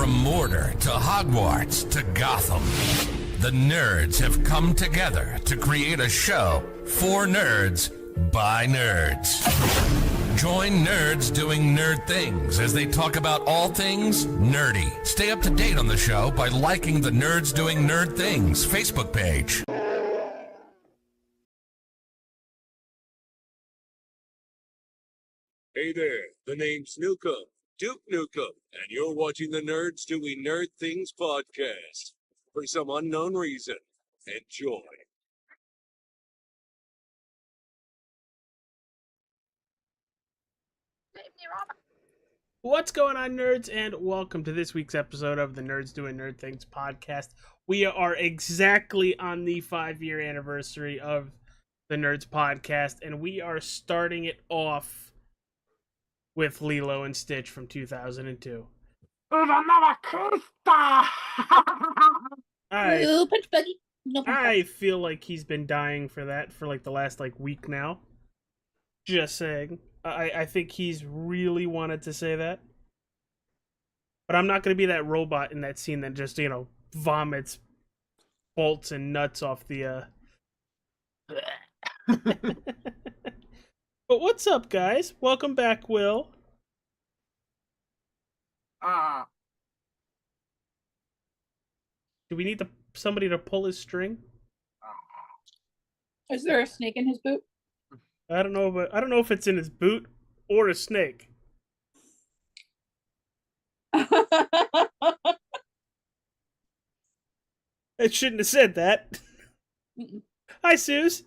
From Mordor to Hogwarts to Gotham, the nerds have come together to create a show for nerds by nerds. Join nerds doing nerd things as they talk about all things nerdy. Stay up to date on the show by liking the Nerds Doing Nerd Things Facebook page. Hey there, the name's Nukem, Duke Nukem, and you're watching the Nerds Doing Nerd Things podcast. For some unknown reason, enjoy. What's going on, nerds, and welcome to this week's episode of the Nerds Doing Nerd Things podcast. We are exactly on the 5-year anniversary of the Nerds podcast, and we are starting it off with Lilo and Stitch from 2002. I feel like he's been dying for that for like the last week now. Just saying. I think he's really wanted to say that. But I'm not going to be that robot in that scene that just, vomits bolts and nuts off the, But what's up, guys? Welcome back, Will. Do we need somebody to pull his string? Is there a snake in his boot? I don't know, but I don't know if it's in his boot or a snake. I shouldn't have said that. Hi, Suze.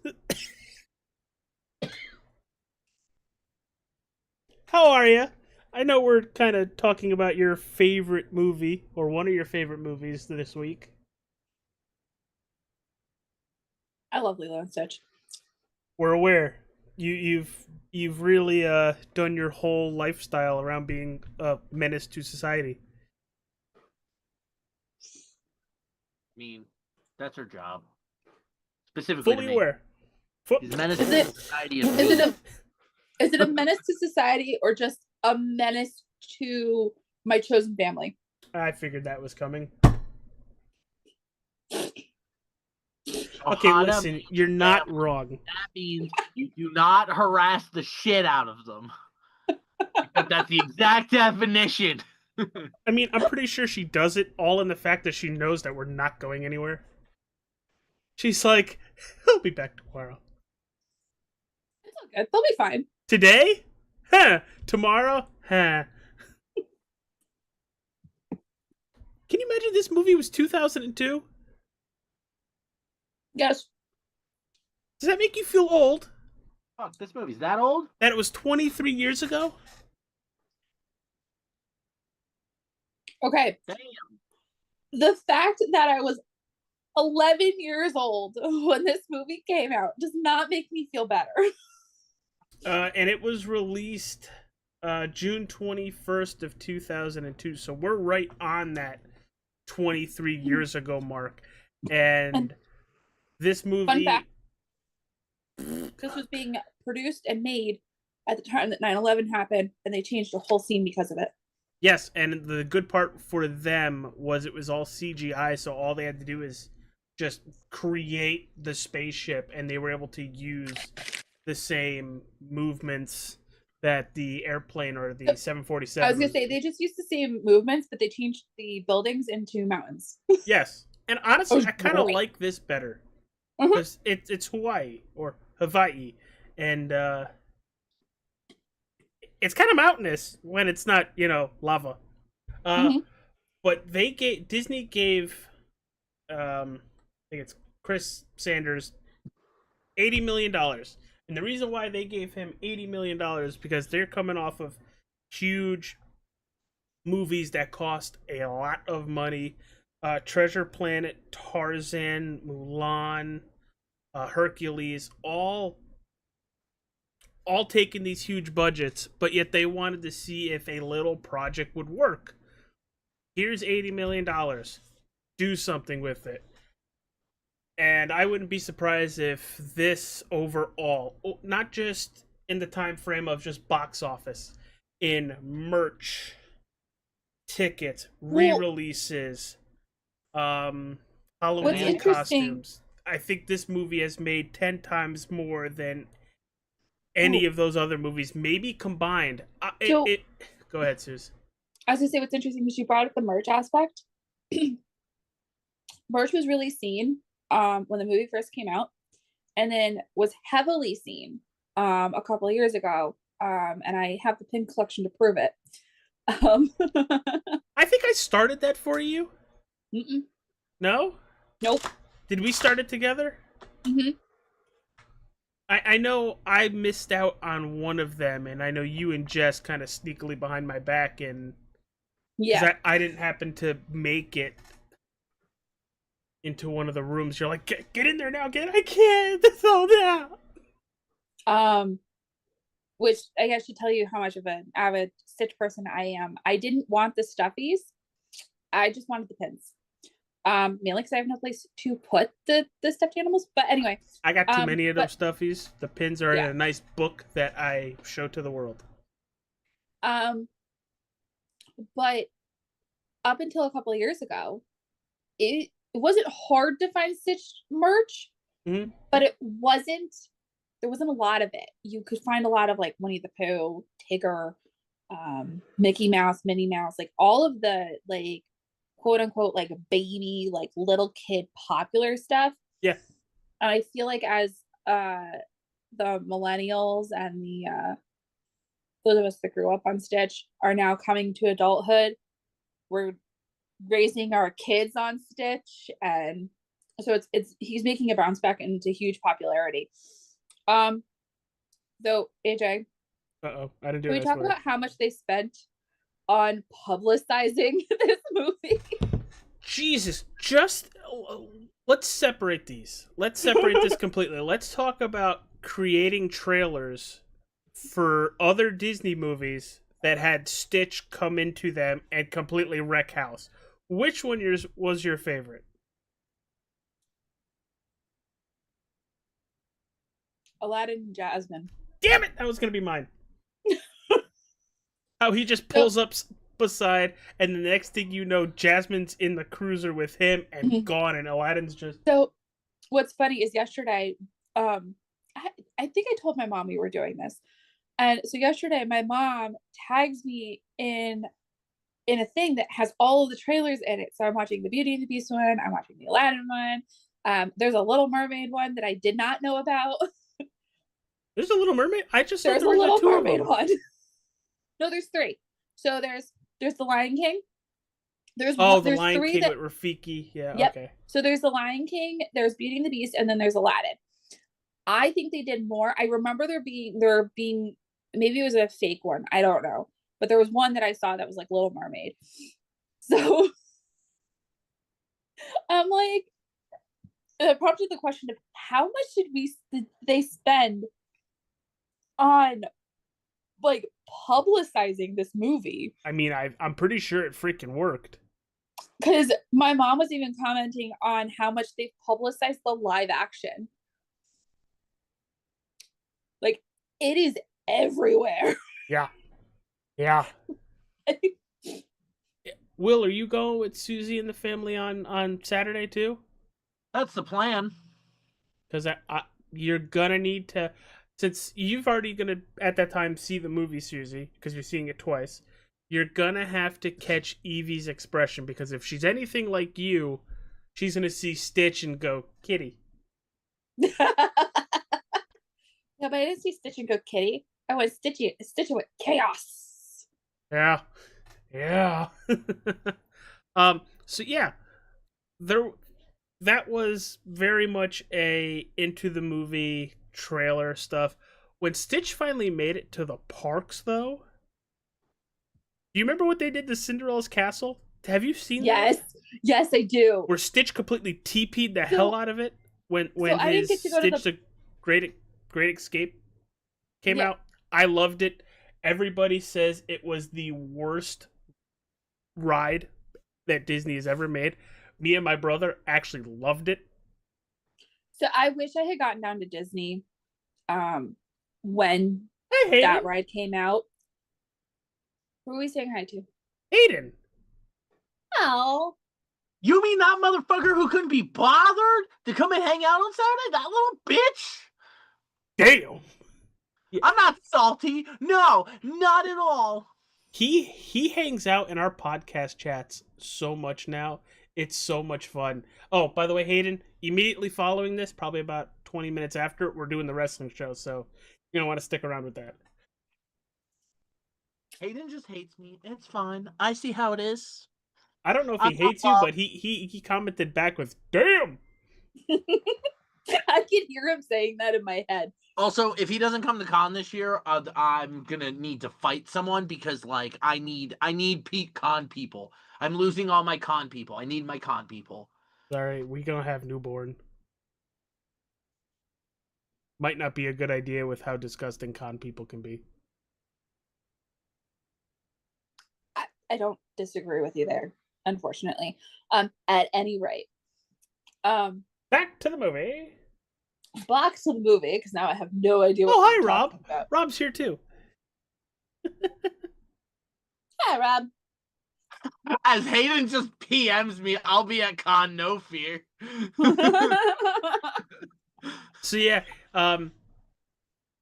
How are you? I know we're kind of talking about your favorite movie, or one of your favorite movies this week. I love Lilo and Stitch. We're aware. You've really done your whole lifestyle around being a menace to society. I mean, that's her job. Specifically, Fully aware. She's a menace to society. Is it a menace to society or just a menace to my chosen family? I figured that was coming. Ohana, Okay, listen, you're not wrong. That means you do not harass the shit out of them. Because that's the exact definition. I mean, I'm pretty sure she does it all in the fact that she knows that we're not going anywhere. She's like, he'll be back tomorrow. It's all good. They'll be fine. Today? Huh. Tomorrow? Huh. Can you imagine this movie was 2002? Yes. Does that make you feel old? Fuck, this movie's that old? That it was 23 years ago? Okay. Damn. The fact that I was 11 years old when this movie came out does not make me feel better. And it was released June 21st of 2002, so we're right on that 23 years ago mark. And this movie... Fun fact, this was being produced and made at the time that 9/11 happened, and they changed the whole scene because of it. Yes, and the good part for them was it was all CGI, so all they had to do is just create the spaceship, and they were able to use the same movements that the airplane or the 747. I was going to say, they just used the same movements, but they changed the buildings into mountains. Yes, and honestly, I kind of great. like this better. Because it's Hawaii, or Hawaii, and it's kind of mountainous when it's not, lava. But Disney gave, I think it's Chris Sanders, $80 million. And the reason why they gave him $80 million is because they're coming off of huge movies that cost a lot of money. Treasure Planet, Tarzan, Mulan, Hercules, all taking these huge budgets, but yet they wanted to see if a little project would work. Here's $80 million. Do something with it. And I wouldn't be surprised if this overall, not just in the time frame of just box office, in merch, tickets, Well, re-releases, what's Halloween interesting, costumes. I think this movie has made 10 times more than any of those other movies, maybe combined. so Go ahead, Suze. I was gonna say what's interesting is you brought up the merch aspect. Merch was really seen when the movie first came out, and then was heavily seen a couple of years ago. And I have the pin collection to prove it. I think I started that for you. Mm-mm. No? Nope. Did we start it together? Mm-hmm. I know I missed out on one of them, and I know you and Jess kind of sneakily behind my back, and because Yeah. I didn't happen to make it into one of the rooms. You're like, get in there now, I can't. It's all down. Which I guess should tell you how much of an avid Stitch person I am. I didn't want the stuffies. I just wanted the pins. Mainly because I have no place to put the stuffed animals. But anyway. I got too many of those stuffies. The pins are Yeah. in a nice book that I show to the world. But up until a couple of years ago, it wasn't hard to find Stitch merch, Mhm. but there wasn't a lot of it. You could find a lot of like Winnie the Pooh, Tigger, Mickey Mouse, Minnie Mouse, like all of the like quote unquote like baby, like little kid popular stuff. Yeah. And I feel like as the millennials and the those of us that grew up on Stitch are now coming to adulthood, we're raising our kids on Stitch, and so it's he's making a bounce back into huge popularity. Though AJ, I didn't do can we that. talk about how much they spent on publicizing this movie? Jesus, just let's separate these. Let's separate this completely. Let's talk about creating trailers for other Disney movies that had Stitch come into them and completely wreck house. Which one was your favorite? Aladdin and Jasmine. Damn it, that was gonna be mine. How he just pulls up beside, and the next thing you know, Jasmine's in the cruiser with him and gone, and Aladdin's just. So, what's funny is yesterday, I think I told my mom we were doing this, and so yesterday my mom tags me in a thing that has all of the trailers in it. So I'm watching the Beauty and the Beast one, I'm watching the Aladdin one. There's a Little Mermaid one that I did not know about. There's a Little Mermaid? I just thought There's there a was Little two Mermaid of them. one. No, there's three. So there's the Lion King. The there's Lion three King that, with Rafiki. Yeah, yep. Okay. So there's the Lion King, there's Beauty and the Beast, and then there's Aladdin. I think they did more. I remember there being maybe it was a fake one. I don't know. But there was one that I saw that was like Little Mermaid. So I'm like, it prompted the question of how much did they spend on like publicizing this movie? I mean, I'm pretty sure it freaking worked. Because my mom was even commenting on how much they've publicized the live action. Like, it is everywhere. Yeah. Yeah. Will, are you going with Susie and the family on Saturday too? That's the plan. Because you're gonna need to, since you've already gonna at that time see the movie, Susie, because you're seeing it twice. You're gonna have to catch Evie's expression, because if she's anything like you, she's gonna see Stitch and go, Kitty. Yeah, but I didn't see Stitch and go Kitty. I went Stitch with chaos. Yeah. Yeah. So yeah, that was very much a into the movie trailer stuff. When Stitch finally made it to the parks, though, do you remember what they did to Cinderella's castle? Have you seen that? Yes, I do. Where Stitch completely TP'd the hell out of it when I didn't get his to go to Stitch the Great Escape came out. I loved it. Everybody says it was the worst ride that Disney has ever made. Me and my brother actually loved it. So I wish I had gotten down to Disney when Hey, that ride came out. Who are we saying hi to? Hayden. Well, You mean that motherfucker who couldn't be bothered to come and hang out on Saturday? That little bitch? Damn. I'm not salty. No, not at all. He hangs out in our podcast chats so much now. It's so much fun. Oh, by the way, Hayden, immediately following this, probably about 20 minutes after, we're doing the wrestling show, so you're gonna want to stick around with that. Hayden just hates me. It's fine. I see how it is. I don't know if he hates you, but he commented back with "Damn." I can hear him saying that in my head. Also, if he doesn't come to con this year, I'm gonna need to fight someone because, like, I need con people. I'm losing all my con people. I need my con people. Sorry, we gonna have newborn. Might not be a good idea with how disgusting con people can be. I don't disagree with you there, unfortunately. At any rate, Back to the movie. back to the movie because now I have no idea what Oh, hi, we're Rob. talking about. Rob's here too. Hi, Rob. As Hayden just PMs me, I'll be at con, no fear. So yeah,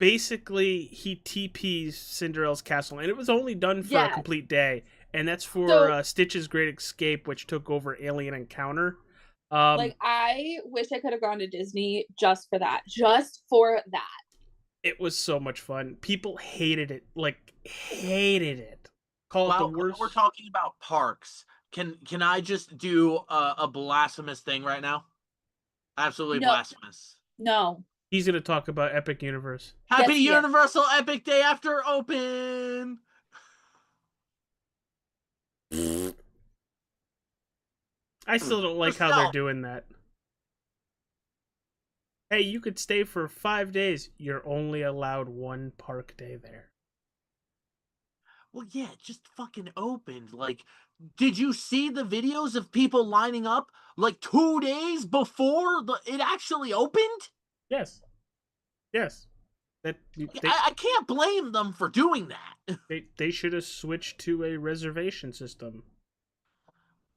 basically he TPs Cinderella's castle, and it was only done for a complete day, and that's for Stitch's Great Escape, which took over Alien Encounter. Like, I wish I could have gone to Disney just for that. Just for that. It was so much fun. People hated it. Like, hated it. Call it the worst. We're talking about parks. Can I just do a blasphemous thing right now? Absolutely blasphemous. No. He's going to talk about Epic Universe. Happy Universal Epic Day After Open! I still don't like how they're doing that. Hey, you could stay for 5 days. You're only allowed one park day there. Well, yeah, it just fucking opened. Like, did you see the videos of people lining up like 2 days before it actually opened? Yes. I can't blame them for doing that. They should have switched to a reservation system.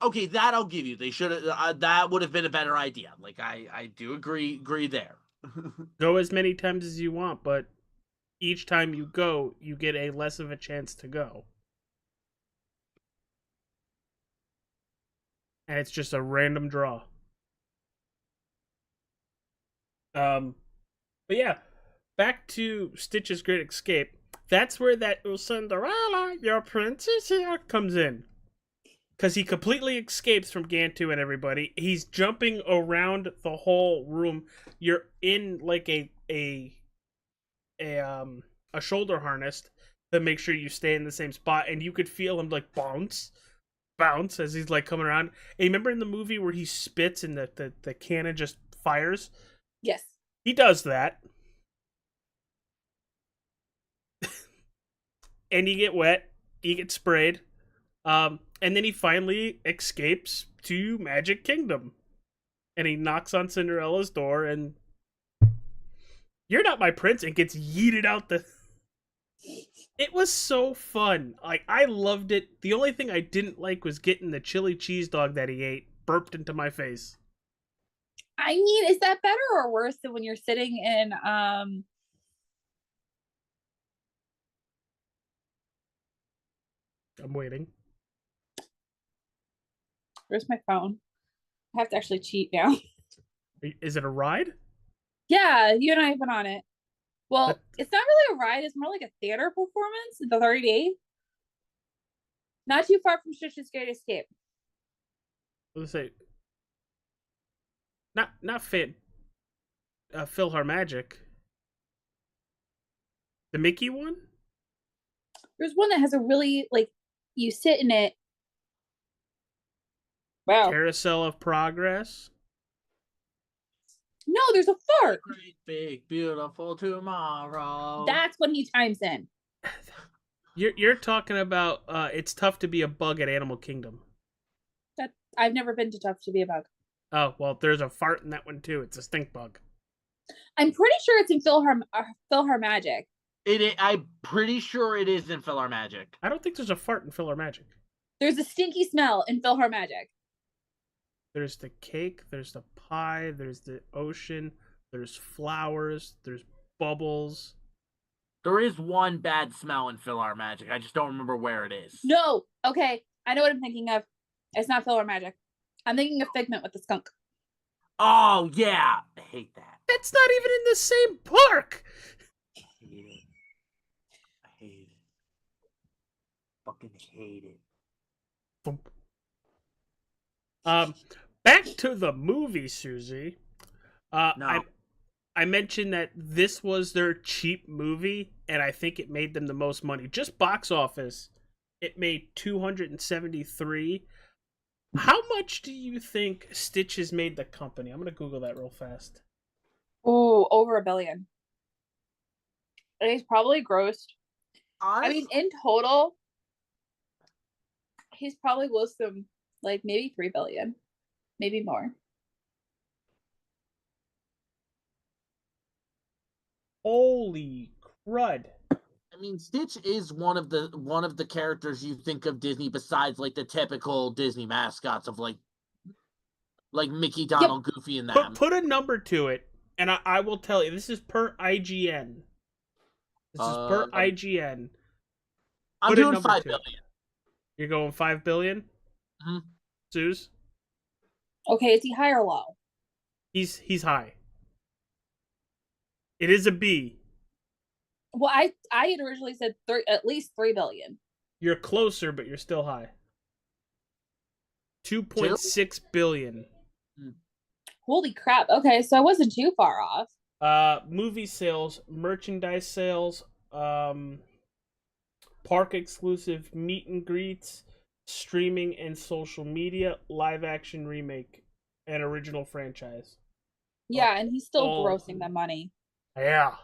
Okay, that I'll give you. They should have. That would have been a better idea. Like, I do agree there. Go as many times as you want, but each time you go, you get a less of a chance to go. And it's just a random draw. But yeah, back to Stitch's Great Escape. That's where that "Oh, Cinderella, your princess here" comes in. Because he completely escapes from Gantu and everybody. He's jumping around the whole room. You're in like a shoulder harness to make sure you stay in the same spot, and you could feel him like bounce as he's like coming around. Hey, remember in the movie where he spits and the cannon just fires? Yes. He does that. And you get wet. You get sprayed. And then he finally escapes to Magic Kingdom. And he knocks on Cinderella's door and "You're not my prince," and gets yeeted out the... It was so fun. Like, I loved it. The only thing I didn't like was getting the chili cheese dog that he ate burped into my face. I mean, is that better or worse than when you're sitting in I'm waiting. Where's my phone? I have to actually cheat now. Is it a ride? Yeah, you and I have been on it. Well, it's not really a ride. It's more like a theater performance, the 30-day. Not too far from Stitch's Great Escape. Let's say... Not fit. PhilharMagic. The Mickey one? There's one that has a really, like, you sit in it. Wow. Carousel of Progress. No, there's a fart. Great, big, beautiful tomorrow. That's when he chimes in. You're talking about It's Tough to Be a Bug at Animal Kingdom. I've never been to Tough to Be a Bug. Oh, well, there's a fart in that one too. It's a stink bug. I'm pretty sure it's in PhilharMagic. I'm pretty sure it is in PhilharMagic. I don't think there's a fart in PhilharMagic. There's a stinky smell in PhilharMagic. There's the cake, there's the pie, there's the ocean, there's flowers, there's bubbles. There is one bad smell in PhilharMagic. I just don't remember where it is. No. Okay. I know what I'm thinking of. It's not PhilharMagic. I'm thinking of Figment with the skunk. Oh, yeah. I hate that. That's not even in the same park. I hate it. I hate it. Fucking hate it. Back to the movie, Susie. No. I mentioned that this was their cheap movie, and I think it made them the most money. Just box office, it made 273. How much do you think Stitch has made the company? I'm gonna Google that real fast. Ooh, over $1 billion. And he's probably grossed. Honestly, I mean, in total, he's probably grossed them like maybe $3 billion, maybe more. Holy crud! I mean, Stitch is one of the characters you think of Disney besides like the typical Disney mascots of like Mickey, Donald, Goofy, and them. Put a number to it, and I will tell you. This is per IGN. This is per IGN. I'm doing 5 billion. You're going 5 billion? Mm-hmm. Suze? Okay, is he high or low? He's high. It is a B. Well, I had originally said at least $3 billion. You're closer, but you're still high. 2.6 billion. Holy crap. Okay, so I wasn't too far off. Movie sales, merchandise sales, park exclusive meet and greets, streaming and social media, live action remake, and original franchise. Yeah, and he's still grossing the money. Yeah.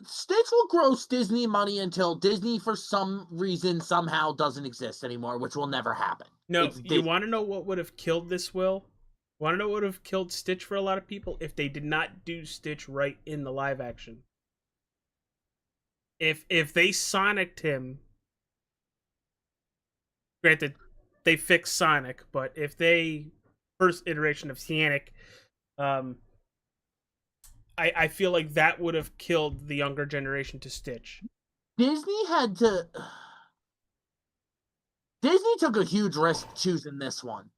Stitch will gross Disney money until Disney, for some reason, somehow doesn't exist anymore, which will never happen. No, you want to know what would have killed this, Will? Want to know what would have killed Stitch for a lot of people? If they did not do Stitch right in the live action. If they Sonicked him, granted, they fixed Sonic, but if they, first iteration of Sonic, I feel like that would have killed the younger generation to Stitch. Disney took a huge risk choosing this one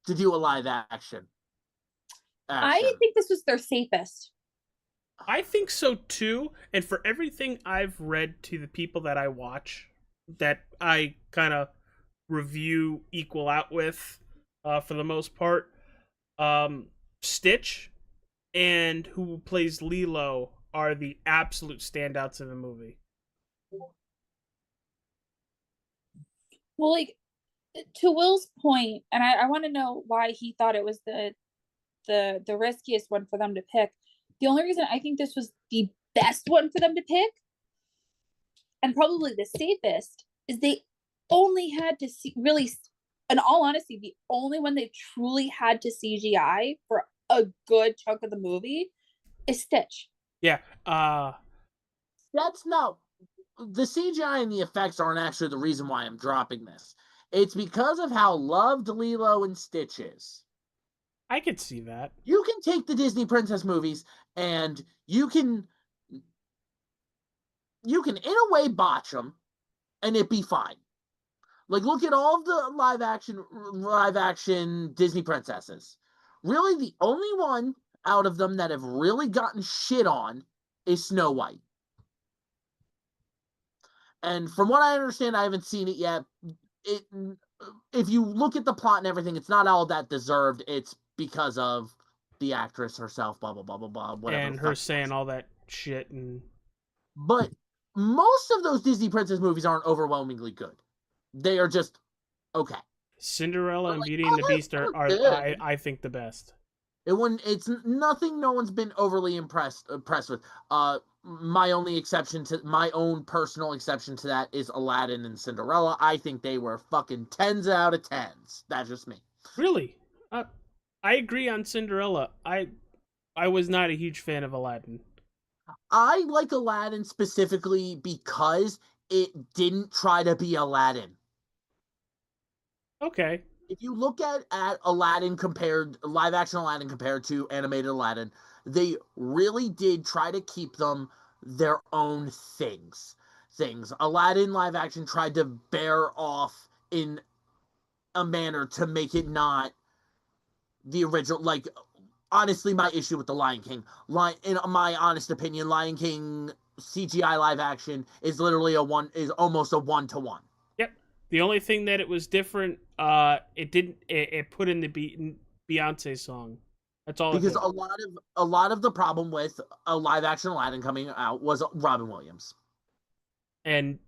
to do a live action. I think this was their safest. I think so too, and for everything I've read to the people that I watch, that I kind of review equal out with, for the most part, Stitch and who plays Lilo are the absolute standouts in the movie. Well, like, to Will's point, and I want to know why he thought it was the riskiest one for them to pick. The only reason I think this was the best one for them to pick, and probably the safest, is they only had to see, really, in all honesty, the only one they truly had to CGI for a good chunk of the movie is Stitch. Yeah. That's not... The CGI and the effects aren't actually the reason why I'm dropping this. It's because of how loved Lilo and Stitch is. I could see that. You can take the Disney princess movies and you can in a way botch them and it be fine. Like, look at all of the live action Disney princesses. Really, the only one out of them that have really gotten shit on is Snow White. And from what I understand, I haven't seen it yet. If you look at the plot and everything, it's not all that deserved. It's because of the actress herself, blah, blah, blah, blah, blah, whatever. And her saying all that shit. But most of those Disney princess movies aren't overwhelmingly good. They are just okay. Cinderella and Beauty and the Beast are I think, the best. It's nothing no one's been overly impressed with. My own personal exception to that is Aladdin and Cinderella. I think they were fucking 10s out of 10s. That's just me. Really? I agree on Cinderella. I was not a huge fan of Aladdin. I like Aladdin specifically because it didn't try to be Aladdin. Okay. If you look at Aladdin live action Aladdin compared to animated Aladdin, they really did try to keep them their own things. Aladdin live action tried to bear off in a manner to make it not the original. Like, honestly, my issue with the Lion King, in my honest opinion, Lion King CGI live action is literally almost a 1-to-1. Yep. The only thing that it was different, it put in the Beyonce song. That's all it Because did. a lot of the problem with a live action Aladdin coming out was Robin Williams. And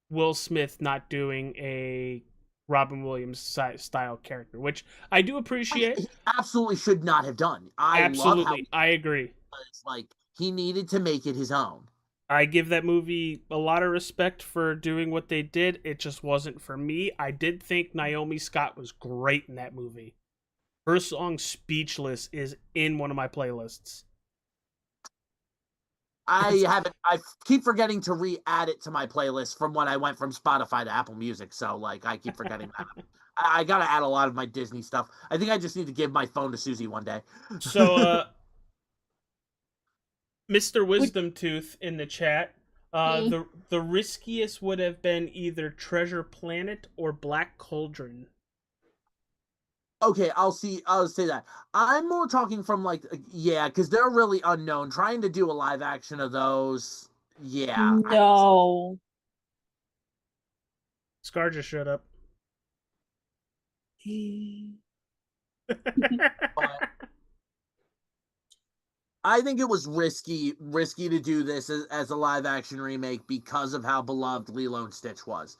Will Smith not doing a Robin Williams style character, which I do appreciate. He absolutely should not have done. I love how Absolutely, I agree. it's like he needed to make it his own. I give that movie a lot of respect for doing what they did. It just wasn't for me. I did think Naomi Scott was great in that movie. Her song "Speechless" is in one of my playlists. I keep forgetting to re-add it to my playlist from when I went from Spotify to Apple Music. So like I keep forgetting that. I gotta add a lot of my Disney stuff. I think I just need to give my phone to Susie one day. So, Mr. Wisdom Tooth in the chat. The riskiest would have been either Treasure Planet or Black Cauldron. Okay, I'll say that. I'm more talking from like because they're really unknown. Trying to do a live action of those, No. Scar just showed up. But I think it was risky to do this as a live action remake because of how beloved Lilo and Stitch was.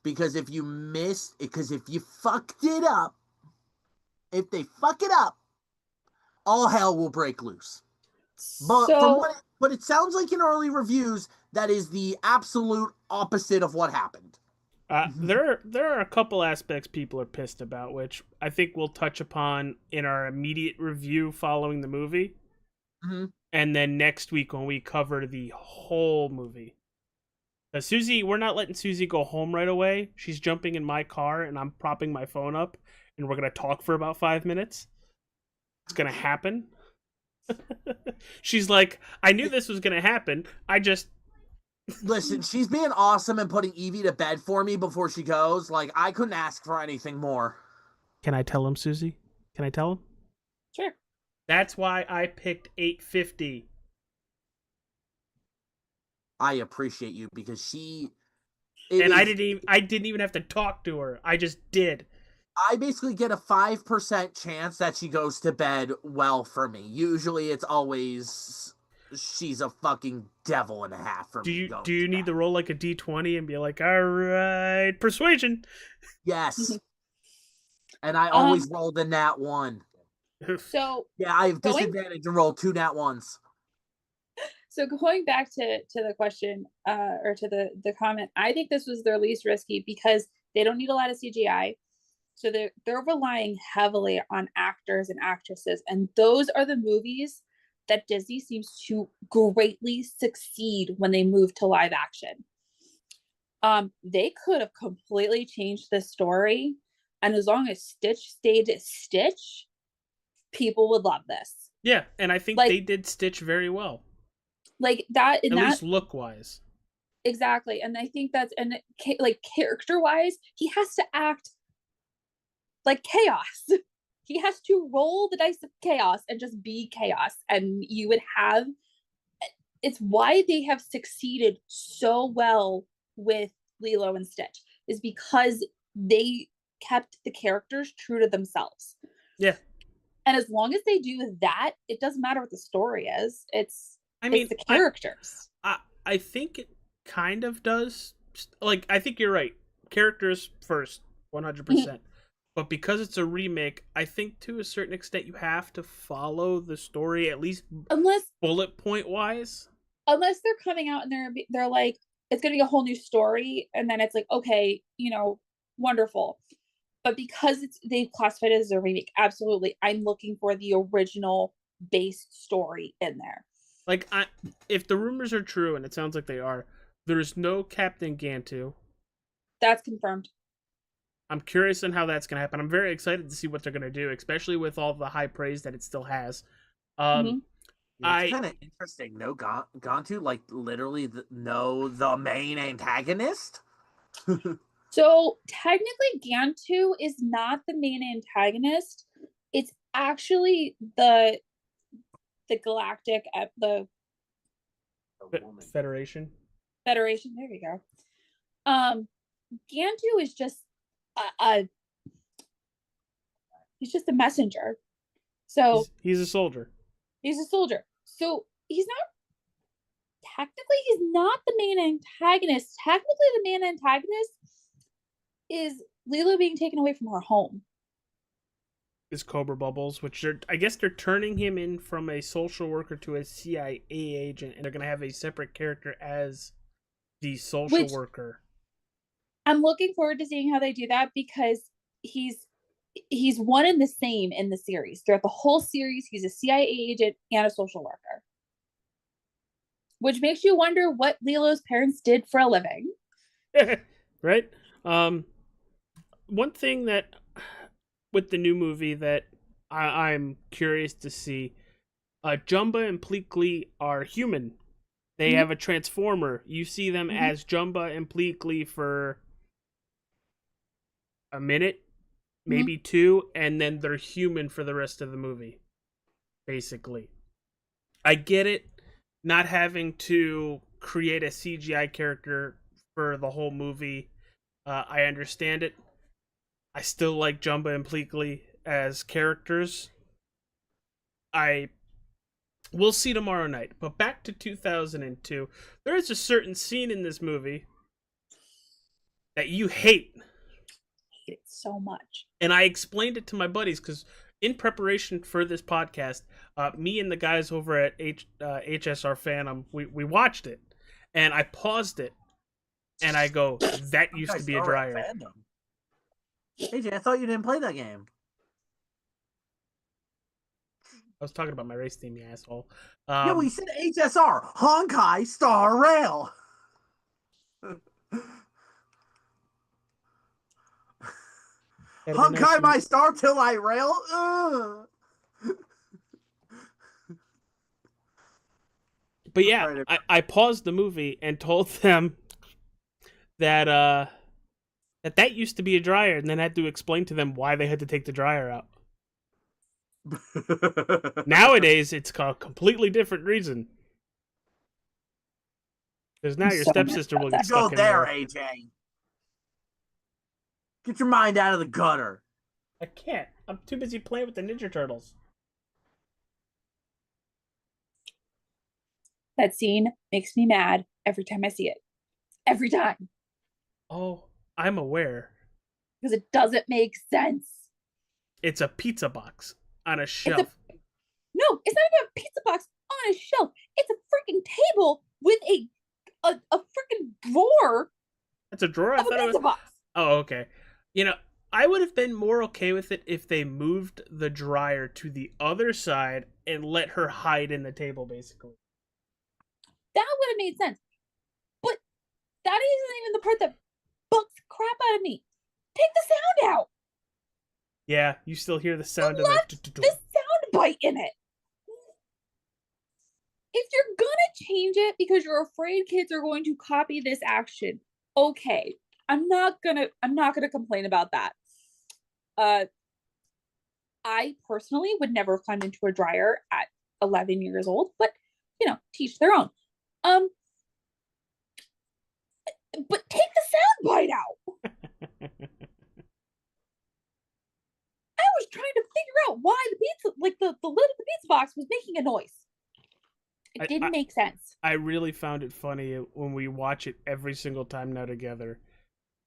Because if you fucked it up, if they fuck it up, all hell will break loose. But it sounds like in early reviews that is the absolute opposite of what happened. There are a couple aspects people are pissed about, which I think we'll touch upon in our immediate review following the movie. Mm-hmm. And then next week when we cover the whole movie. Susie, we're not letting Susie go home right away. She's jumping in my car and I'm propping my phone up and we're going to talk for about 5 minutes. It's going to happen. She's like, I knew this was going to happen. Listen, she's being awesome and putting Evie to bed for me before she goes. Like, I couldn't ask for anything more. Can I tell him, Susie? Can I tell him? Sure. That's why I picked 850. I appreciate you because I didn't even have to talk to her. I just did. I basically get a 5% chance that she goes to bed well for me. Usually it's always she's a fucking devil and a half for me. Do you need to roll like a D20 and be like, all right, persuasion? Yes. And I always roll the nat 1. So yeah, I have disadvantage to roll 2 nat 1s. So going back to the question, or to the comment, I think this was their least risky because they don't need a lot of CGI. So they're relying heavily on actors and actresses. And those are the movies that Disney seems to greatly succeed when they move to live action. They could have completely changed the story. And as long as Stitch stayed Stitch, people would love this. Yeah, and I think they did Stitch very well. Like that, at least look wise. Exactly, and I think that's like character wise, he has to act like chaos. He has to roll the dice of chaos and just be chaos, and you would have. It's why they have succeeded so well with Lilo and Stitch is because they kept the characters true to themselves. Yeah. And as long as they do that, it doesn't matter what the story is. It's the characters. I think it kind of does. Like, I think you're right. Characters first, 100%. But because it's a remake, I think to a certain extent you have to follow the story, at least bullet point wise. Unless they're coming out and they're like, it's going to be a whole new story. And then it's like, okay, wonderful. But because they've classified it as a remake, absolutely, I'm looking for the original base story in there. Like, if the rumors are true, and it sounds like they are, there's no Captain Gantu. That's confirmed. I'm curious on how that's going to happen. I'm very excited to see what they're going to do, especially with all the high praise that it still has. Mhm. It's kind of interesting. No Gantu, like literally the main antagonist. So technically, Gantu is not the main antagonist. It's actually the galactic the Federation. Federation. There you go. Gantu is just he's just a messenger. So he's a soldier. He's a soldier. So he's not the main antagonist. Technically, the main antagonist is Lilo being taken away from her home. Is Cobra Bubbles, which I guess they're turning him in from a social worker to a CIA agent, and they're going to have a separate character as the social worker. I'm looking forward to seeing how they do that, because he's one and the same in the series. Throughout the whole series, he's a CIA agent and a social worker. Which makes you wonder what Lilo's parents did for a living. Right? One thing that, with the new movie, that I'm curious to see, Jumba and Pleakley are human. They have a transformer. You see them as Jumba and Pleakley for a minute, maybe two, and then they're human for the rest of the movie, basically. I get it, not having to create a CGI character for the whole movie. I understand it. I still like Jumba and Pleakley as characters. We'll see tomorrow night. But back to 2002. There is a certain scene in this movie that you hate. I hate it so much. And I explained it to my buddies, because in preparation for this podcast, me and the guys over at HSR Phantom, we watched it. And I paused it. And I go, that used to be a dryer. AJ, I thought you didn't play that game. I was talking about my race team, you asshole. Yeah, we said HSR, Honkai Star Rail. Honkai my star till I rail. But yeah, I paused the movie and told them that that used to be a dryer, and then had to explain to them why they had to take the dryer out. Nowadays, it's a completely different reason. Because now your stepsister will get stuck in there. Go there, AJ. Get your mind out of the gutter. I can't. I'm too busy playing with the Ninja Turtles. That scene makes me mad every time I see it. Every time. Oh, I'm aware. Because it doesn't make sense. It's a pizza box on a shelf. No, it's not even a pizza box on a shelf. It's a freaking table with a freaking drawer. That's a drawer? I thought it was a box. Oh, okay. You know, I would have been more okay with it if they moved the dryer to the other side and let her hide in the table, basically. That would have made sense. But that isn't even the part that bugs the crap out of me. Take the sound out. Yeah, you still hear the sound of the sound bite in it. If you're gonna change it because you're afraid kids are going to copy this action, okay. I'm not gonna complain about that. I personally would never have climbed into a dryer at 11 years old, but teach their own. But take the sound bite out. I was trying to figure out why the pizza, like the lid of the pizza box, was making a noise. It didn't make sense. I really found it funny when we watch it every single time now together.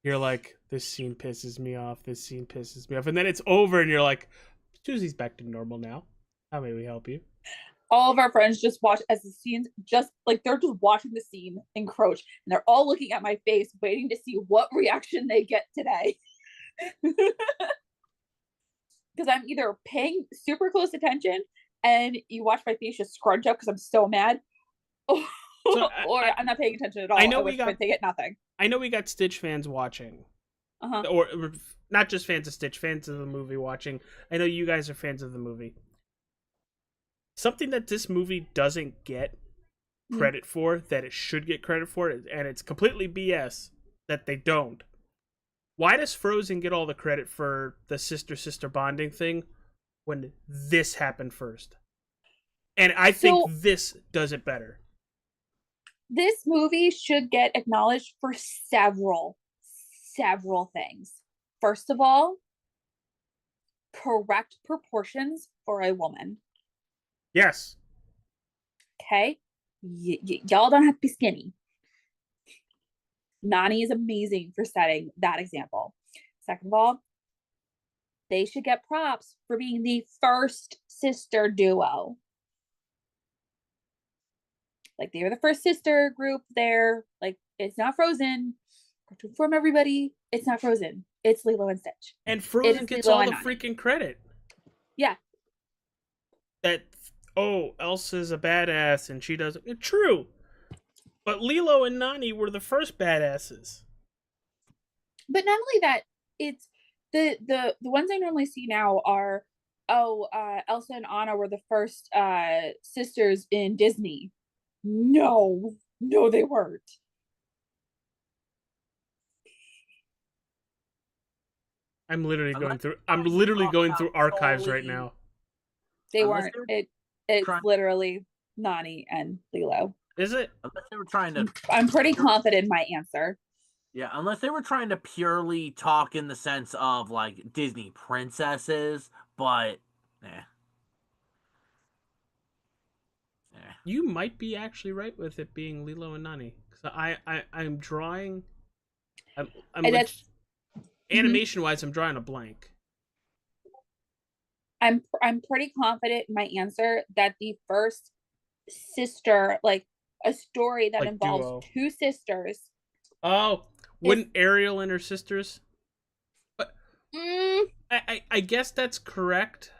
You're like, this scene pisses me off. This scene pisses me off. And then it's over and you're like, Susie's back to normal now. How may we help you? All of our friends just watch as the scenes they're just watching the scene encroach. And they're all looking at my face, waiting to see what reaction they get today. Because I'm either paying super close attention and you watch my face just scrunch up because I'm so mad. Or I'm not paying attention at all. I know they get nothing. I know we got Stitch fans watching. or not just fans of Stitch, fans of the movie watching. I know you guys are fans of the movie. Something that this movie doesn't get credit for, that it should get credit for, and it's completely BS that they don't. Why does Frozen get all the credit for the sister bonding thing when this happened first? And I think this does it better. This movie should get acknowledged for several things. First of all, correct proportions for a woman. Yes. Okay? Y'all don't have to be skinny. Nani is amazing for setting that example. Second of all, they should get props for being the first sister duo. Like, they were the first sister group there. Like, it's not Frozen. To inform everybody, it's not Frozen. It's Lilo and Stitch. And Frozen gets all the freaking credit. Yeah. That, Elsa's a badass and she does it. True. But Lilo and Nani were the first badasses. But not only that, it's the ones I normally see now are, Elsa and Anna were the first sisters in Disney. No, they weren't. I'm literally going through archives right now. They weren't. It's literally Nani and Lilo. Is it? Unless they were trying to... I'm pretty confident in my answer. Yeah, unless they were trying to purely talk in the sense of, like, Disney princesses, but... You might be actually right with it being Lilo and Nani. Because I'm drawing... animation-wise, I'm drawing a blank. I'm pretty confident in my answer that the first sister, like a story that involves duo. Two sisters. Oh, wouldn't Ariel and her sisters? But I guess that's correct.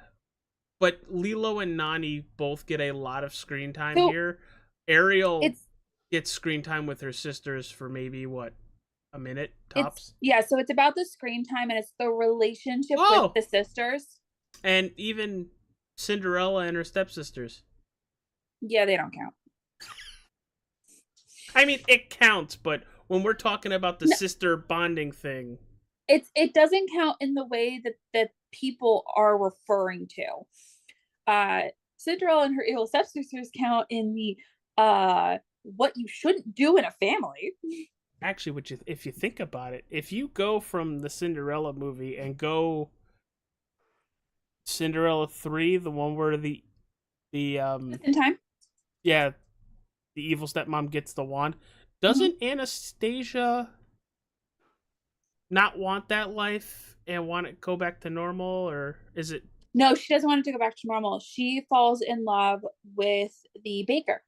But Lilo and Nani both get a lot of screen time here. Ariel gets screen time with her sisters for maybe a minute tops. So it's about the screen time and it's the relationship with the sisters. And even Cinderella and her stepsisters. Yeah, they don't count. I mean, it counts, but when we're talking about the sister bonding thing, it doesn't count in the way that people are referring to. Cinderella and her evil stepsisters count in the what you shouldn't do in a family. Actually, if you think about it, if you go from the Cinderella movie and go Cinderella 3, the one where the in time? Yeah, the evil stepmom gets the wand. Doesn't Anastasia not want that life and want it to go back to normal, or is it? No, she doesn't want it to go back to normal. She falls in love with the baker.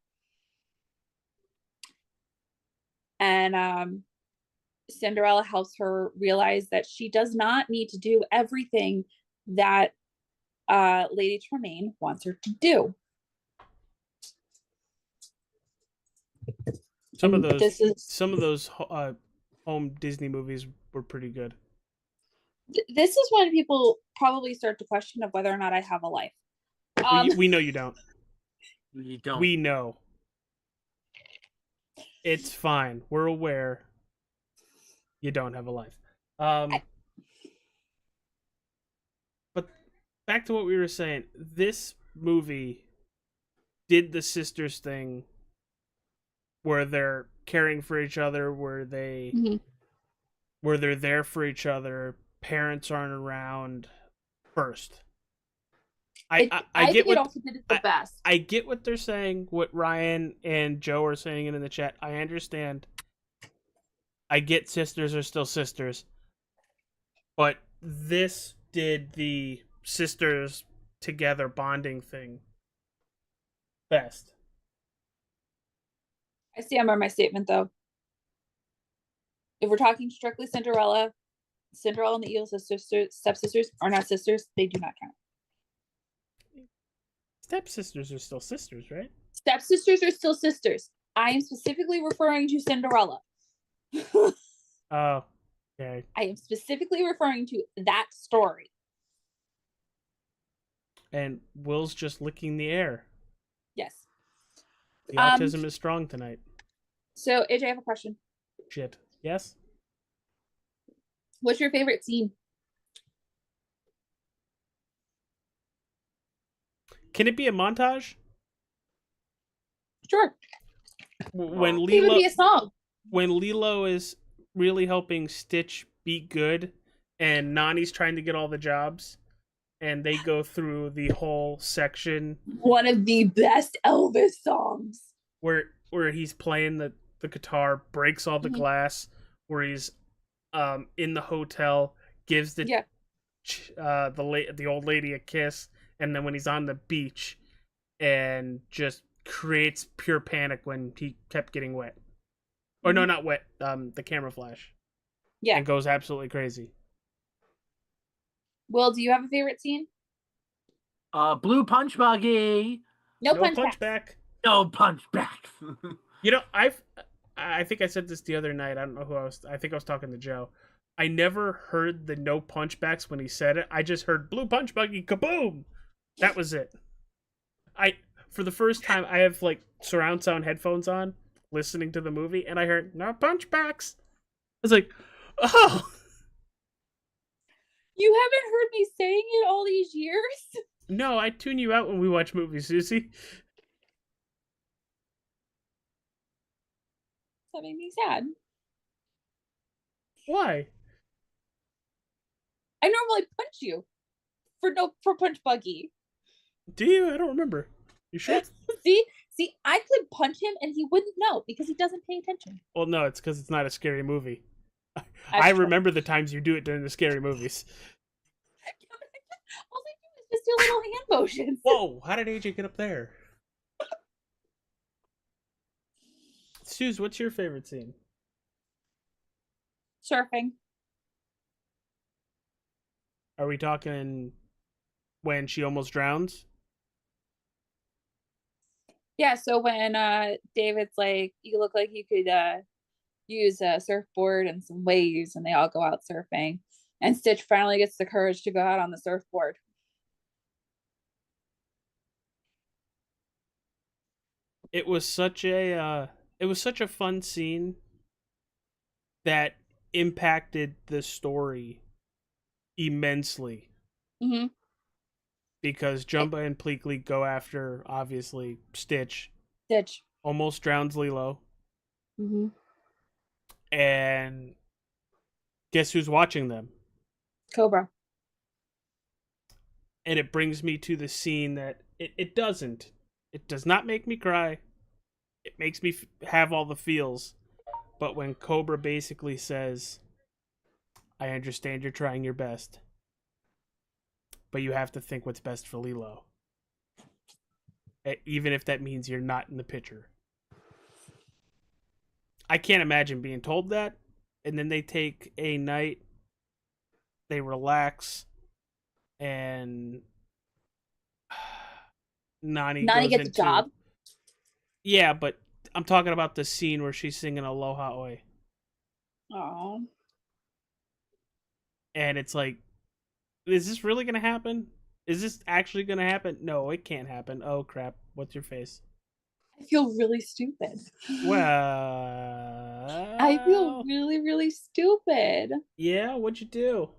And Cinderella helps her realize that she does not need to do everything that Lady Tremaine wants her to do. Some of those home Disney movies were pretty good. This is when people probably start to question of whether or not I have a life. We know you don't. You don't. We know. It's fine. We're aware you don't have a life. But back to what we were saying. This movie did the sisters thing where they're caring for each other, where they're there for each other, parents aren't around first. I get what it also did it the best. I get what they're saying, what Ryan and Joe are saying in the chat. I understand. I get sisters are still sisters. But this did the sisters together bonding thing best. I stand by my statement, though. If we're talking strictly Cinderella and the evil stepsisters are not sisters. They do not count. Stepsisters are still sisters, right? Stepsisters are still sisters. I am specifically referring to Cinderella. Oh. Okay. I am specifically referring to that story. And Will's just licking the air. Yes. The autism is strong tonight. So AJ, I have a question. Shit. Yes? What's your favorite scene? Can it be a montage? Sure. When It would Lilo be a song. when Lilo is really helping Stitch be good and Nani's trying to get all the jobs and they go through the whole section One of the best Elvis songs. where he's playing the guitar, breaks all the glass, where he's in the hotel, gives the the old lady a kiss, and then when he's on the beach and just creates pure panic when he kept getting wet. Or no, not wet, the camera flash. Yeah. And goes absolutely crazy. Will, do you have a favorite scene? Blue punch buggy. No, punch punch back. back. No punch back. You know, I think I said this the other night. I don't know who I think I was talking to Joe. I never heard the no punchbacks when he said it. I just heard blue punch buggy kaboom. That was it. For the first time I have like surround sound headphones on listening to the movie and I heard no punchbacks. I was like, "Oh, You haven't heard me saying it all these years? no, I tune you out when we watch movies, Susie." That made me sad. Why? I normally punch you for punch buggy. Do you? I don't remember. You sure? See, I could punch him and he wouldn't know because he doesn't pay attention. Well, no, it's because it's not a scary movie. That's true. remember the times you do it during the scary movies. All I do is just do little hand motions. Whoa, how did AJ get up there? Suze, what's your favorite scene? Surfing. Are we talking when she almost drowns? Yeah, so when David's like, you look like you could use a surfboard and some waves, and they all go out surfing. And Stitch finally gets the courage to go out on the surfboard. It was such a fun scene that impacted the story immensely. Mm-hmm. Because Jumba and Pleakley go after, obviously, Stitch. Stitch. Almost drowns Lilo. Mm-hmm. And guess who's watching them? Cobra. And it brings me to the scene that it does not make me cry. It makes me have all the feels. But when Cobra basically says, I understand you're trying your best, but you have to think what's best for Lilo. Even if that means you're not in the picture. I can't imagine being told that. And then they take a night, they relax, and Nani gets a job. Yeah, but I'm talking about the scene where she's singing Aloha Oi. Oh. And it's like, is this really gonna happen? Is this actually gonna happen? No, it can't happen. Oh crap! What's your face? I feel really stupid. Well, I feel really, really stupid. Yeah, what'd you do?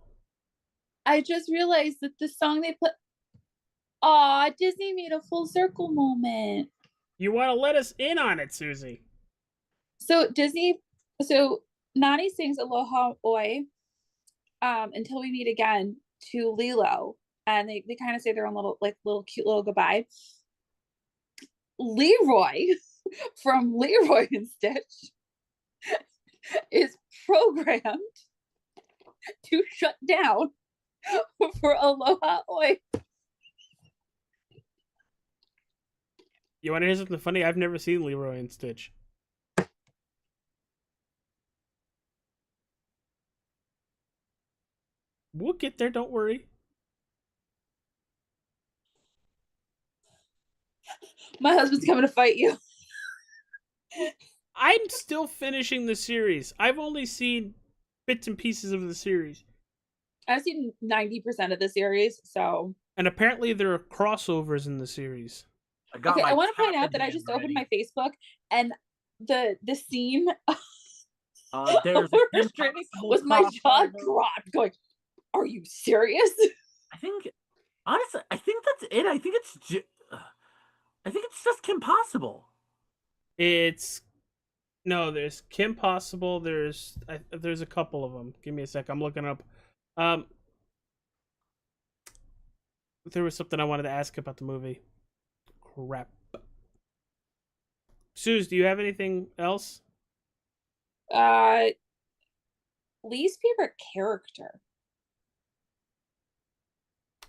I just realized that the song they put. Aw, Disney made a full circle moment. You want to let us in on it, Susie? So Nani sings Aloha Oi, until we meet again to Lilo, and they kind of say their own little cute little goodbye. Leroy from Leroy and Stitch is programmed to shut down for Aloha Oi. You want to hear something funny? I've never seen Leroy and Stitch. We'll get there, don't worry. My husband's coming to fight you. I'm still finishing the series. I've only seen bits and pieces of the series. I've seen 90% of the series, so. And apparently there are crossovers in the series. Okay, I want to point out that I just opened my Facebook, and the scene There's where we're streaming was my jaw dropped, going, "Are you serious?" I think, honestly, I think that's it. I think it's just Kim Possible. There's Kim Possible. There's a couple of them. Give me a sec. I'm looking up. There was something I wanted to ask about the movie. Crap. Suze, do you have anything else? Least favorite character.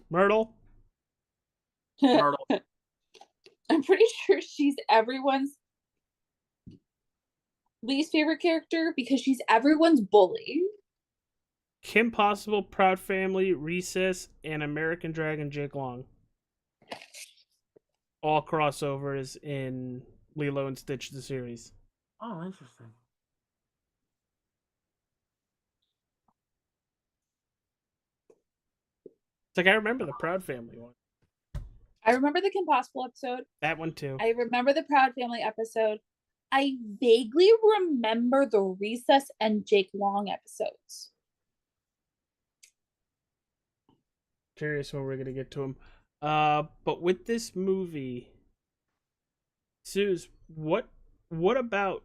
Myrtle. Myrtle. I'm pretty sure she's everyone's least favorite character because she's everyone's bully. Kim Possible, Proud Family, Recess, and American Dragon Jake Long. All crossovers in Lilo and Stitch the series. Oh, interesting. It's like I remember the Proud Family one. I remember the Kim Possible episode. That one too. I remember the Proud Family episode. I vaguely remember the Recess and Jake Long episodes. Curious when we're gonna get to them. But with this movie, Suze, what about,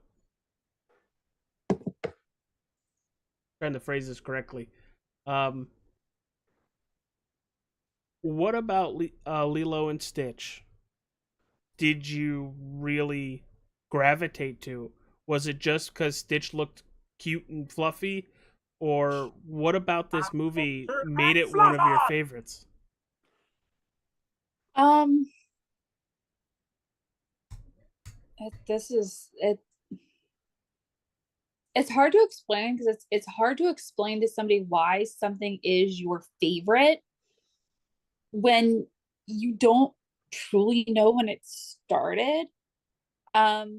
trying to phrase this correctly, what about Lilo and Stitch did you really gravitate to? Was it just because Stitch looked cute and fluffy, or what about this movie made it one of your favorites? It's hard to explain because it's hard to explain to somebody why something is your favorite when you don't truly know when it started. Part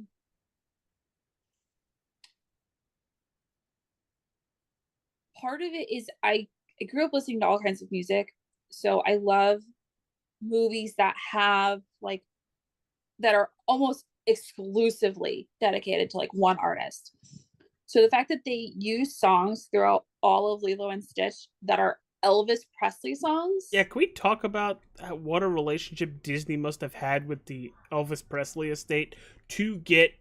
of it is I grew up listening to all kinds of music, so I love movies that have like that are almost exclusively dedicated to like one artist. So the fact that they use songs throughout all of Lilo and Stitch that are Elvis Presley songs. Yeah, can we talk about what a relationship Disney must have had with the Elvis Presley estate to get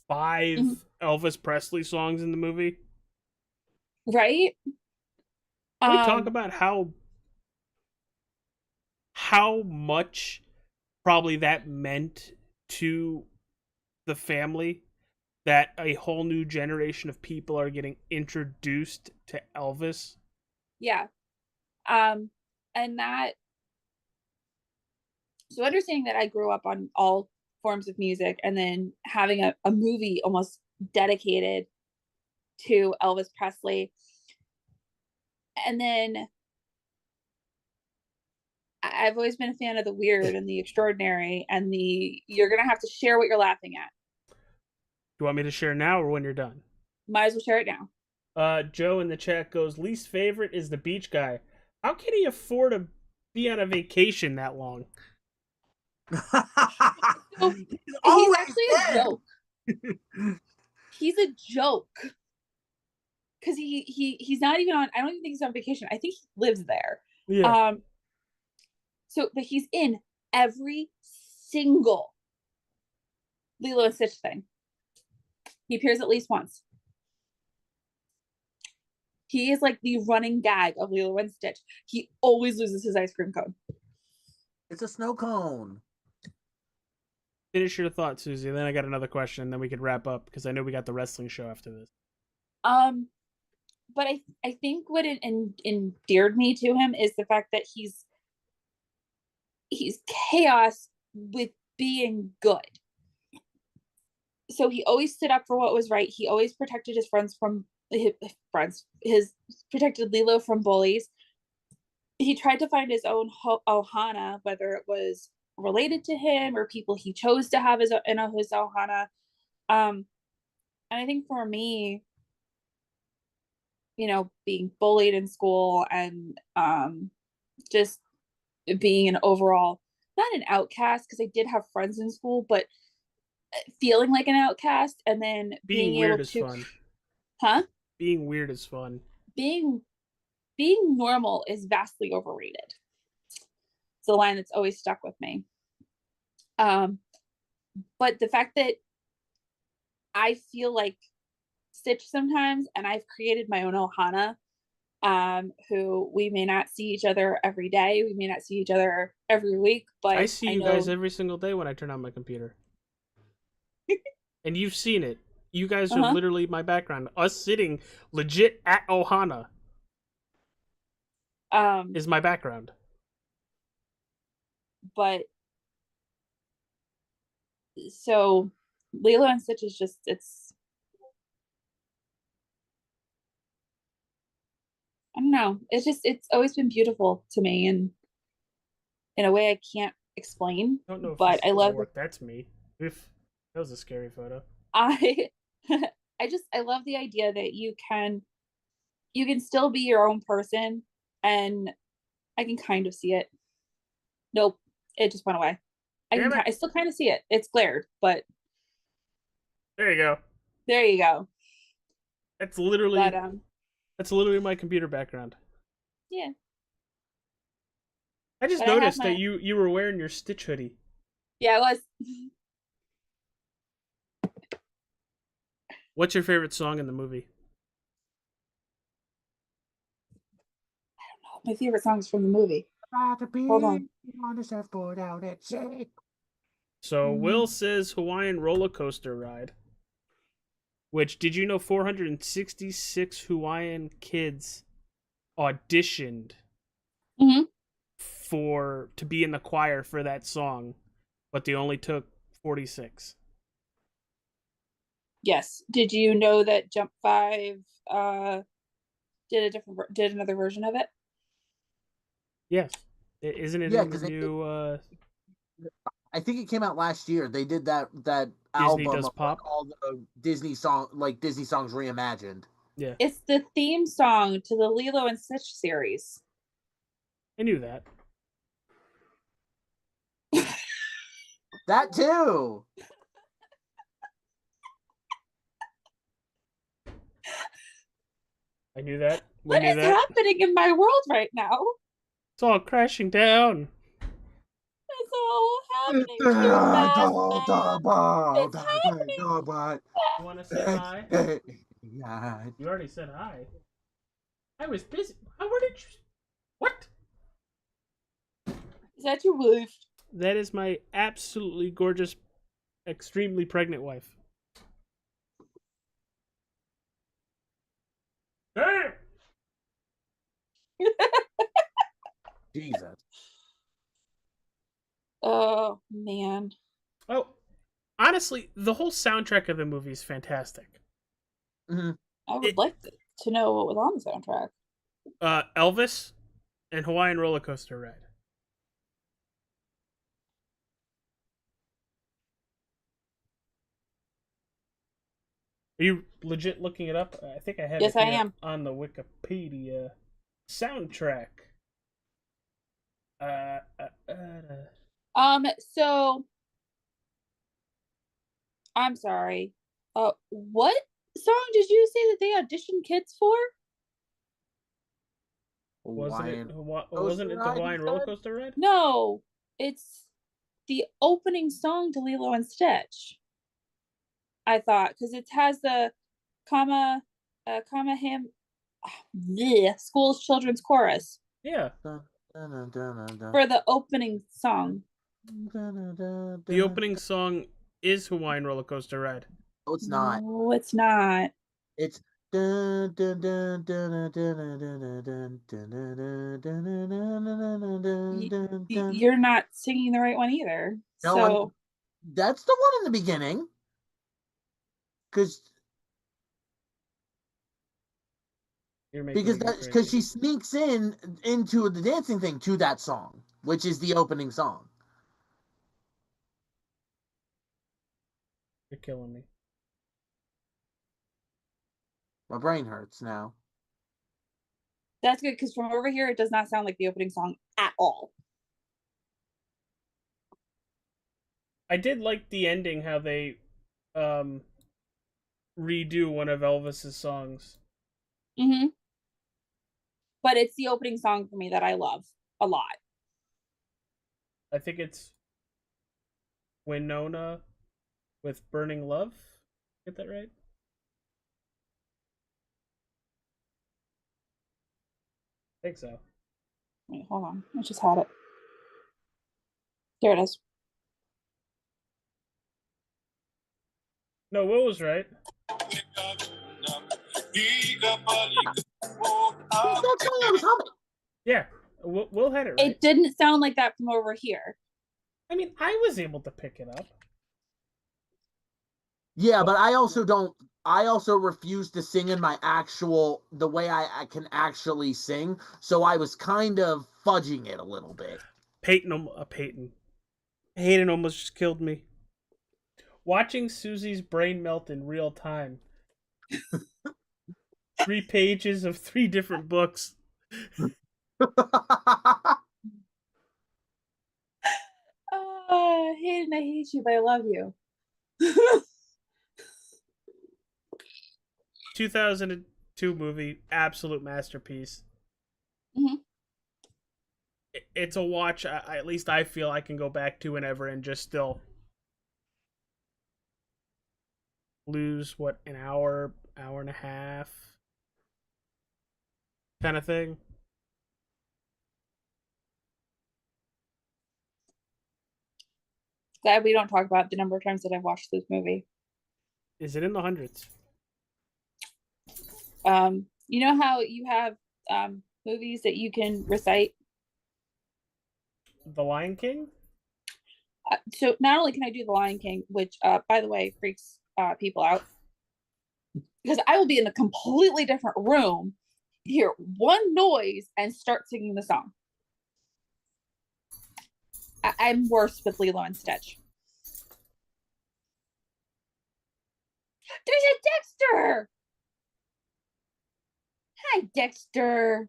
5 Elvis Presley songs in the movie? Right? Can we talk about how much probably that meant to the family, that a whole new generation of people are getting introduced to Elvis? Yeah. And that, so understanding that I grew up on all forms of music and then having a movie almost dedicated to Elvis Presley, and then I've always been a fan of the weird and the extraordinary and the you're gonna have to share what you're laughing at. Do you want me to share now or when you're done? Might as well share it now. Joe in the chat goes, least favorite is the beach guy. How can he afford to be on a vacation that long? So, he's actually a joke. He's a joke. Because he's not even on, I don't even think he's on vacation. I think he lives there. Yeah. But he's in every single Lilo and Stitch thing. He appears at least once. He is like the running gag of Lilo and Stitch. He always loses his ice cream cone. It's a snow cone. Finish your thought, Susie. Then I got another question, and then we could wrap up because I know we got the wrestling show after this. But I think what endeared me to him is the fact that he's chaos with being good. So he always stood up for what was right. He always protected his protected Lilo from bullies. He tried to find his own ohana, whether it was related to him or people he chose to have his ohana. And I think for me, being bullied in school and just being an overall, not an outcast, because I did have friends in school, but feeling like an outcast, and then Being being weird able is to, fun. huh? Being weird is fun. Being normal is vastly overrated. It's a line that's always stuck with me. But the fact that I feel like Stitch sometimes, and I've created my own Ohana, who we may not see each other every day, we may not see each other every week, I but see I you know. guys every single day when I turn on my computer. And you've seen it. You guys are Uh-huh. literally my background. Us sitting legit at Ohana is my background. But so Lilo and Stitch is just, I don't know, it's always been beautiful to me, and in a way I can't explain, I don't know if but this I is gonna love work. That's me. Oof. That was a scary photo. I I love the idea that you can still be your own person, and I can kind of see it. Nope, it just went away. Damn it. I still kind of see it. It's glared, but There you go. there you go. That's literally But my computer background. yeah. I just But I have noticed that my, you were wearing your Stitch hoodie. yeah, it was. What's your favorite song in the movie? My favorite songs from the movie. Hold on. On the surfboard out at sea. So Will says Hawaiian roller coaster ride. Which, did you know 466 Hawaiian kids auditioned Mm-hmm. to be in the choir for that song, but they only took 46. Yes. Did you know that Jump 5 did another version of it? Yes. Isn't it Yeah, in the because new I think it came out last year. They did that Disney album Does of like Pop? all the Disney songs reimagined. Yeah. It's the theme song to the Lilo and Stitch series. I knew that. That too. I knew that. We What knew is that. happening in my world right now? It's all crashing down. It's all happening too fast, man. It's happening. You want to say hi? Yeah. You already said hi. I was busy. Where did you? What? Is that your wife? That is my absolutely gorgeous, extremely pregnant wife. Damn! Jesus. Oh man, Oh, honestly, the whole soundtrack of the movie is fantastic. Mm-hmm. I would like to know what was on the soundtrack. Elvis and Hawaiian Roller Coaster Ride. Are you legit looking it up? I think I have Yes, it I here am. on the Wikipedia. Soundtrack. Uh, uh, So I'm sorry. What song did you say that they auditioned kids for? Hawaiian wasn't Coaster it the Ride, you Hawaiian Roller said? Coaster Ride? No, it's the opening song to Lilo and Stitch. I thought, because it has the comma him, school's children's chorus Yeah. Dun, dun, dun, dun, for the opening song. The opening song is Hawaiian Roller Coaster Ride. No, it's not. No, it's not. It's dun, dun, dun, dun, dun, dun, dun, dun, dun, dun, dun, dun. You're not singing the right one either. No, So that's the one in the beginning. Because You're making me go because crazy. she sneaks into the dancing thing to that song, which is the opening song. You're killing me. My brain hurts now. That's good, because from over here, it does not sound like the opening song at all. I did like the ending, how they redo one of Elvis's songs. Mm-hmm. But it's the opening song for me that I love a lot. I think it's Winona with Burning Love. Get that right? I think so. Wait, hold on. I just had it. There it is. No, Will was right. That's what I was humming. Yeah, Will had it right. It didn't sound like that from over here. I mean, I was able to pick it up. Yeah, but I also don't. I also refuse to sing in my the way I can actually sing. So I was kind of fudging it a little bit. Peyton. Hayden almost just killed me. Watching Susie's brain melt in real time. 3 pages of 3 different books. Hayden, I hate you, but I love you. 2002 movie, absolute masterpiece. Mm-hmm. It's a watch. At least I feel I can go back to whenever and just still lose an hour and a half kind of thing. Glad we don't talk about the number of times that I've watched this movie. Is it in the hundreds? You know how you have movies that you can recite? The Lion King? So not only can I do The Lion King, which by the way freaks people out, because I will be in a completely different room, hear one noise, and start singing the song. I'm worse with Lilo and Stitch. There's a Dexter! Hi, Dexter.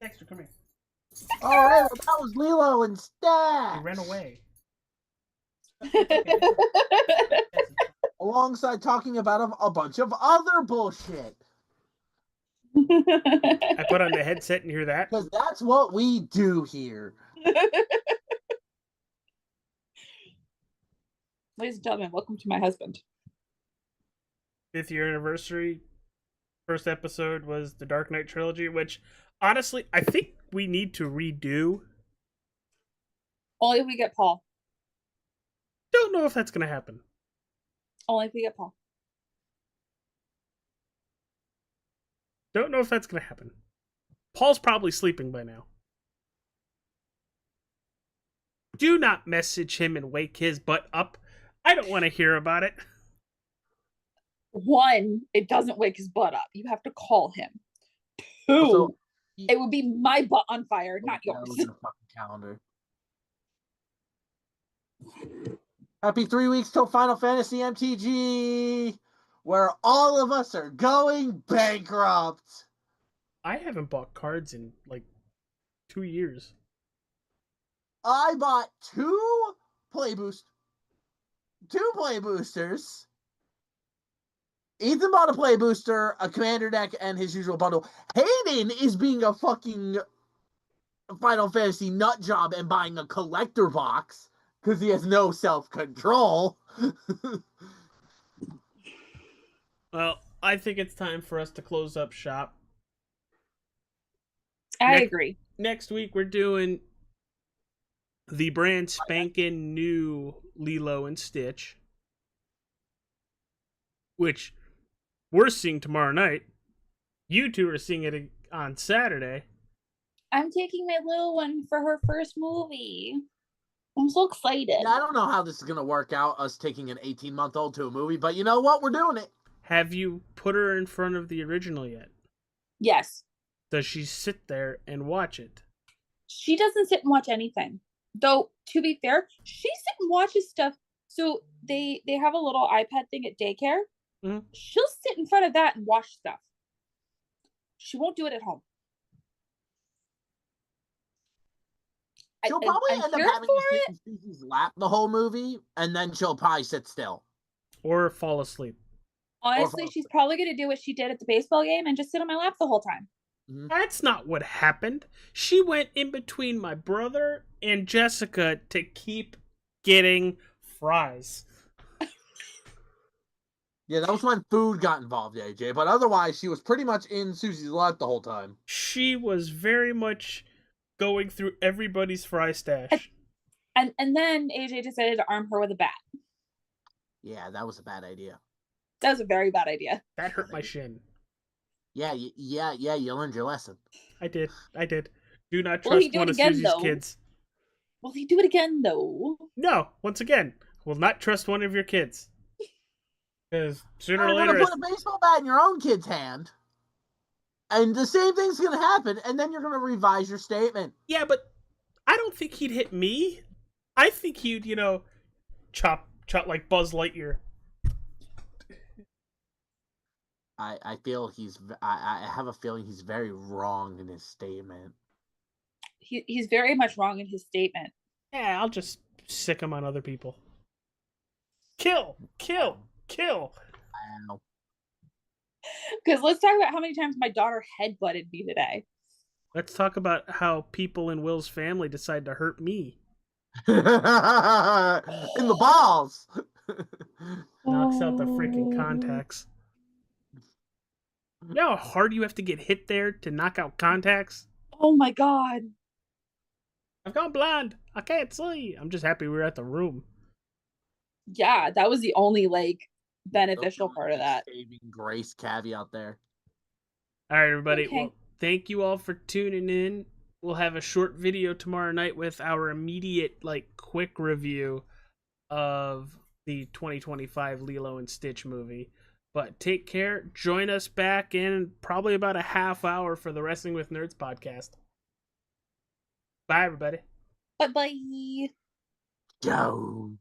Dexter, come here. All right, well, that was Lilo and Stitch. He ran away. Alongside talking about a bunch of other bullshit. I put on the headset and hear that. Because that's what we do here. Ladies and gentlemen, welcome to my husband. 5th year anniversary. First episode was the Dark Knight trilogy, which honestly I think we need to redo. Only if we get Paul. Don't know if that's gonna happen. Only if we get Paul. Don't know if that's gonna happen. Paul's probably sleeping by now. Do not message him and wake his butt up. I don't want to hear about it. 1, it doesn't wake his butt up. You have to call him. 2, Also, it would be my butt on fire, not yours. Look at the fucking calendar. Happy 3 weeks till Final Fantasy MTG, where all of us are going bankrupt. I haven't bought cards in like 2 years. I bought 2 play boosters. Ethan bought a play booster, a commander deck, and his usual bundle. Hayden is being a fucking Final Fantasy nut job and buying a collector box because he has no self-control. Well, I think it's time for us to close up shop. I agree. Next week we're doing the brand spanking new Lilo and Stitch, which we're seeing tomorrow night. You 2 are seeing it on Saturday. I'm taking my little one for her first movie. I'm so excited. Yeah, I don't know how this is going to work out, us taking an 18-month-old to a movie, but you know what? We're doing it. Have you put her in front of the original yet? Yes. Does she sit there and watch it? She doesn't sit and watch anything. Though, to be fair, she sits and watches stuff. So they have a little iPad thing at daycare. Mhm. She'll sit in front of that and watch stuff. She won't do it at home. She'll probably I'm end up here having for to sit it. in Susie's lap the whole movie, and then she'll probably sit still. Or fall asleep. Honestly, she's probably going to do what she did at the baseball game and just sit on my lap the whole time. Mhm. That's not what happened. She went in between my brother and Jessica to keep getting fries. Yeah, that was when food got involved, AJ. But otherwise, she was pretty much in Susie's lap the whole time. She was very much going through everybody's fry stash. And then AJ decided to arm her with a bat. Yeah, that was a bad idea. That was a very bad idea. That hurt my shin. Yeah, you learned your lesson. I did. Do not Will he trust do one it of again, Susie's though? kids. Will he do it again, though? No, once again, will not trust one of your kids. Because sooner or You're later, gonna put a baseball bat in your own kid's hand, and the same thing's gonna happen, and then you're gonna revise your statement. yeah, but I don't think he'd hit me. I think he'd, chop like Buzz Lightyear. I feel I have a feeling he's very wrong in his statement. He's very much wrong in his statement. Yeah, I'll just sick him on other people. Kill. Wow. Because let's talk about how many times my daughter headbutted me today. Let's talk about how people in Will's family decide to hurt me. In the balls. Knocks out the freaking contacts. You know how hard you have to get hit there to knock out contacts? Oh my god. I've gone blind. I can't see. I'm just happy we were at the room. Yeah, that was the only beneficial part of that. Saving grace caveat there. All right, everybody. Okay. Well, thank you all for tuning in. We'll have a short video tomorrow night with our immediate, quick review of the 2025 Lilo and Stitch movie. But take care. Join us back in probably about a half hour for the Wrestling with Nerds podcast. Bye, everybody. Bye-bye. Go.